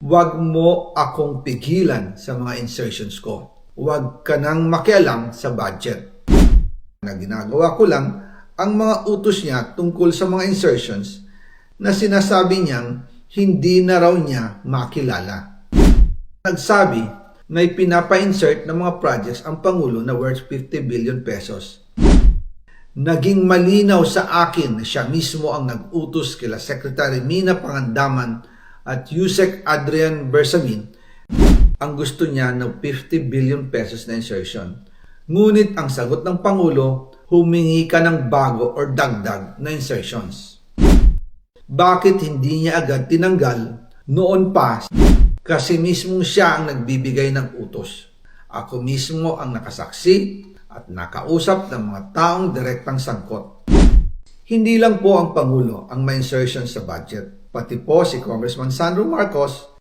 Huwag mo akong pigilan sa mga insertions ko. Huwag ka nang makialam sa budget. Na ginagawa ko lang ang mga utos niya tungkol sa mga insertions na sinasabi niyang hindi na raw niya makilala. Nagsabi may pinapa-insert ng mga projects ang Pangulo na worth 50 billion pesos. Naging malinaw sa akin na siya mismo ang nag-utos kila Secretary Mina Pangandaman at Yusek Adrian Bersamin ang gusto niya ng 50 billion pesos na insertion. Ngunit ang sagot ng Pangulo, humingi ka ng bago or dagdag na insertions. Bakit hindi niya agad tinanggal noon pa? Kasi mismo siya ang nagbibigay ng utos. Ako mismo ang nakasaksi at nakausap ng mga taong direktang sangkot. Hindi lang po ang Pangulo ang may insertion sa budget, pati po si Congressman Sandro Marcos.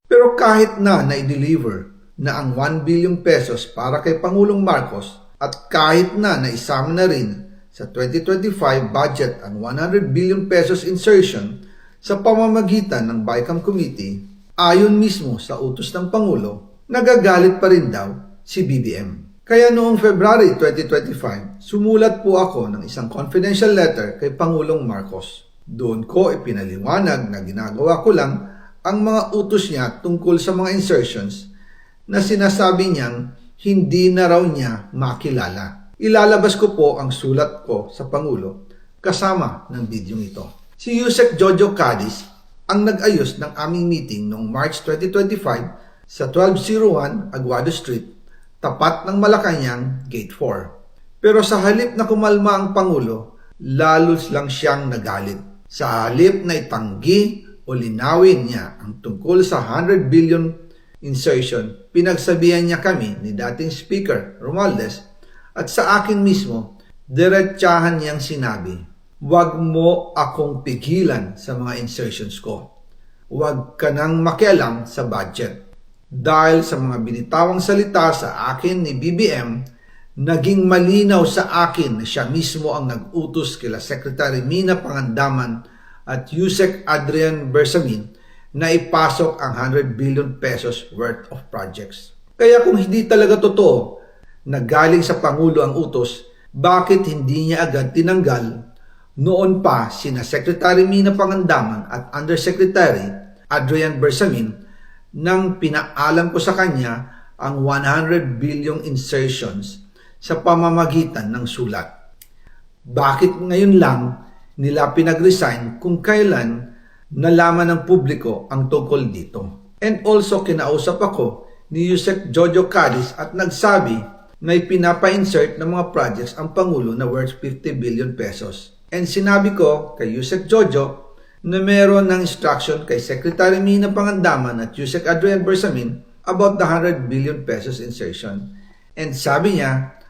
Pero kahit na na-deliver na ang 1 billion pesos para kay Pangulong Marcos at kahit na naisama na rin sa 2025 budget ang 100 billion pesos insertion sa pamamagitan ng BICAM Committee, ayon mismo sa utos ng Pangulo, nagagalit pa rin daw si BBM. Kaya noong February 2025, sumulat po ako ng isang confidential letter kay Pangulong Marcos. Doon ko ipinaliwanag na ginagawa ko lang ang mga utos niya tungkol sa mga insertions na sinasabi niyang hindi na raw niya makilala. Ilalabas ko po ang sulat ko sa Pangulo kasama ng video ito. Si Yusek Jojo Cadiz ang nag-ayos ng aming meeting noong March 2025 sa 1201 Aguado Street, tapat ng Malacanang, Gate 4. Pero sa halip na kumalma ang Pangulo, lalos lang siyang nagalit. Sa halip na itanggi o linawin niya ang tungkol sa 100 billion insertion, pinagsabihan niya kami ni dating Speaker Romualdez at sa akin mismo, diretsahan niyang sinabi, huwag mo akong pigilan sa mga insertions ko. Huwag ka nang makialam sa budget. Dahil sa mga binitawang salita sa akin ni BBM, naging malinaw sa akin na siya mismo ang nag-utos kila Secretary Mina Pangandaman at Yusek Adrian Bersamin na ipasok ang 100 billion pesos worth of projects. Kaya kung hindi talaga totoo na galing sa Pangulo ang utos, bakit hindi niya agad tinanggal noon pa sina Secretary Mina Pangandaman at Undersecretary Adrian Bersamin nang pinaalam ko sa kanya ang 100 billion insertions sa pamamagitan ng sulat. Bakit ngayon lang nila pinag-resign kung kailan nalaman ng publiko ang tungkol dito? And also kinausap ako ni Yusek Jojo Cadiz at nagsabi may pinapa-insert ng mga projects ang Pangulo na worth 50 billion pesos. And sinabi ko kay Yusek Jojo na meron ng instruction kay Secretary Mina Pangandaman at Yusek Adrian Bersamin about the 100 billion pesos insertion. And sabi niya,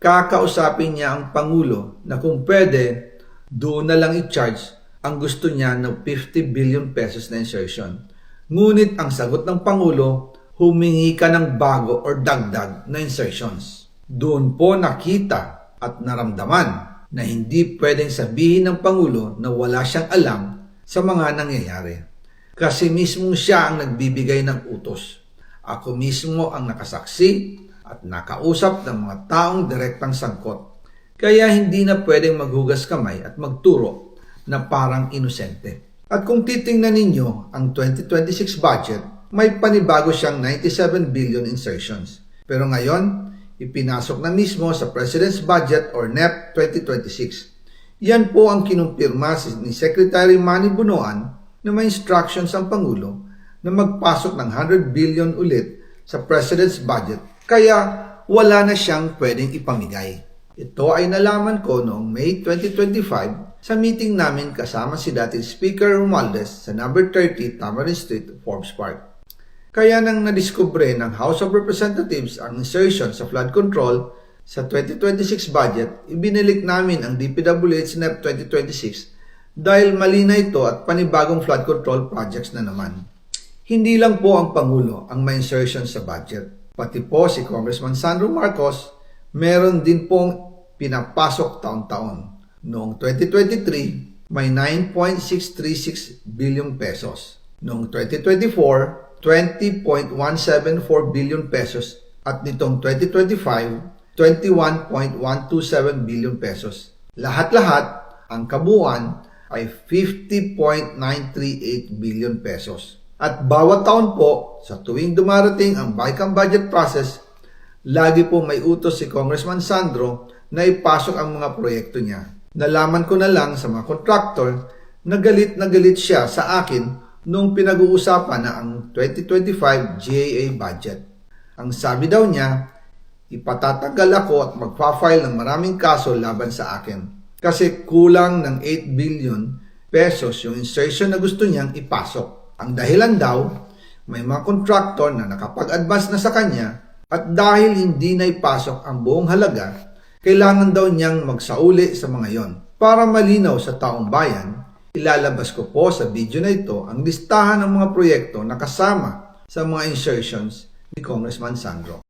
kakausapin niya ang Pangulo na kung pwede, doon na lang i-charge ang gusto niya ng 50 billion pesos na insertion. Ngunit ang sagot ng Pangulo, humingi ka ng bago or dagdag na insertions. Doon po nakita at naramdaman na hindi pwedeng sabihin ng Pangulo na wala siyang alam sa mga nangyayari. Kasi mismo siya ang nagbibigay ng utos. Ako mismo ang nakasaksi at nakausap ng mga taong direktang sangkot. Kaya hindi na pwedeng maghugas kamay at magturo na parang inosente. At kung titingnan ninyo ang 2026 budget, may panibago siyang 97 billion insertions. Pero ngayon, ipinasok na mismo sa President's Budget or NEP 2026. Yan po ang kinumpirma ni Secretary Manny Bunoan na may instructions ang Pangulo na magpasok ng 100 billion ulit sa President's Budget kaya wala na siyang pwedeng ipamigay. Ito ay nalaman ko noong May 2025 sa meeting namin kasama si dating Speaker Romualdez sa number 30 Tamarind Street, Forbes Park. Kaya nang nadiskubre ng House of Representatives ang insertion sa flood control sa 2026 budget, ibinalik namin ang DPWH NEP 2026 dahil mali na ito at panibagong flood control projects na naman. Hindi lang po ang Pangulo ang may insertion sa budget. Pati po si Congressman Sandro Marcos, meron din pong pinapasok taon-taon. Noong 2023, may 9.636 billion pesos. Noong 2024, 20.174 billion pesos at nitong 2025, 21.127 billion pesos. Lahat-lahat, ang kabuuan ay 50.938 billion pesos. At bawat taon po, sa tuwing dumarating ang BICAM budget process, lagi po may utos si Congressman Sandro na ipasok ang mga proyekto niya. Nalaman ko na lang sa mga contractor na galit siya sa akin nung pinag-uusapan na ang 2025 GAA budget. Ang sabi daw niya, ipatatagal ako at magpa-file ng maraming kaso laban sa akin. Kasi kulang ng 8 billion pesos yung insertion na gusto niyang ipasok. Ang dahilan daw, may mga contractor na nakapag-advance na sa kanya at dahil hindi na ipasok ang buong halaga, kailangan daw niyang magsauli sa mga yon. Para malinaw sa taong bayan, ilalabas ko po sa video na ito ang listahan ng mga proyekto na kasama sa mga insertions ni Congressman Sandro.